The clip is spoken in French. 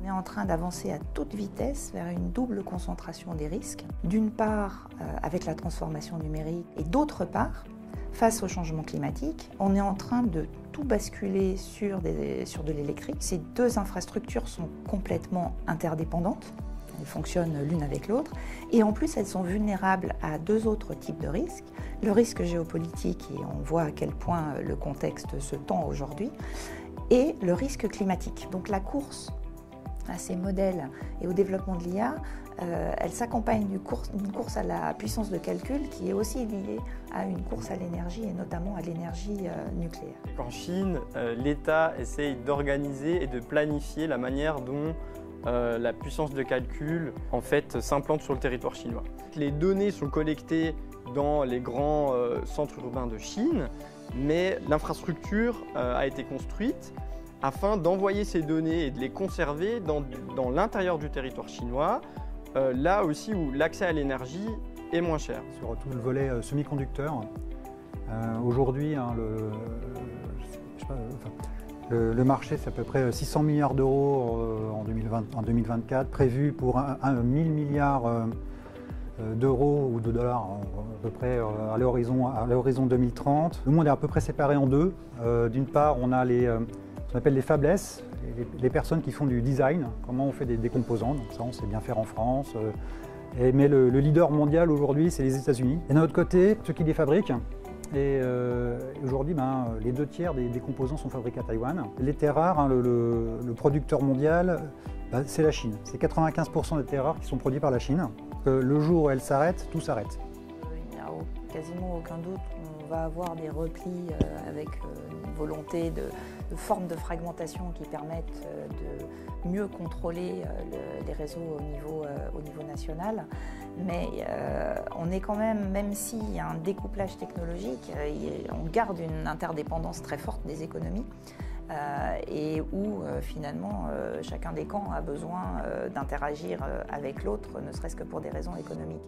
est en train d'avancer à toute vitesse vers une double concentration des risques. D'une part, avec la transformation numérique, et d'autre part, face au changement climatique, on est en train de tout basculer sur de l'électrique. Ces deux infrastructures sont complètement interdépendantes. Elles fonctionnent l'une avec l'autre. Et en plus, elles sont vulnérables à deux autres types de risques. Le risque géopolitique, et on voit à quel point le contexte se tend aujourd'hui, et le risque climatique. Donc la course à ces modèles et au développement de l'IA, elle s'accompagne d'une course à la puissance de calcul qui est aussi liée à une course à l'énergie et notamment à l'énergie nucléaire. En Chine, l'État essaye d'organiser et de planifier la manière dont la puissance de calcul en fait s'implante sur le territoire chinois. Les données sont collectées dans les grands centres urbains de Chine, mais l'infrastructure a été construite afin d'envoyer ces données et de les conserver dans l'intérieur du territoire chinois, là aussi où l'accès à l'énergie est moins cher. Sur tout le volet semi-conducteur, aujourd'hui, le marché c'est à peu près 600 milliards d'euros en 2024, prévu pour 1000 milliards d'euros ou de dollars à peu près à l'horizon 2030. Le monde est à peu près séparé en deux. D'une part, on a ce qu'on appelle les fabless, les personnes qui font du design, comment on fait des composants, donc ça on sait bien faire en France. Mais le leader mondial aujourd'hui c'est les États-Unis. Et d'un autre côté, ceux qui les fabriquent. Et aujourd'hui, les 2/3 des composants sont fabriqués à Taïwan. Les terres rares, le producteur mondial, c'est la Chine. C'est 95% des terres rares qui sont produits par la Chine. Le jour où elle s'arrête, tout s'arrête. Il n'y a quasiment aucun doute qu'on va avoir des replis avec une volonté de formes de fragmentation qui permettent de mieux contrôler les réseaux au niveau national. Mais on est quand même s'il y a un découplage technologique, on garde une interdépendance très forte des économies et où finalement chacun des camps a besoin d'interagir avec l'autre, ne serait-ce que pour des raisons économiques.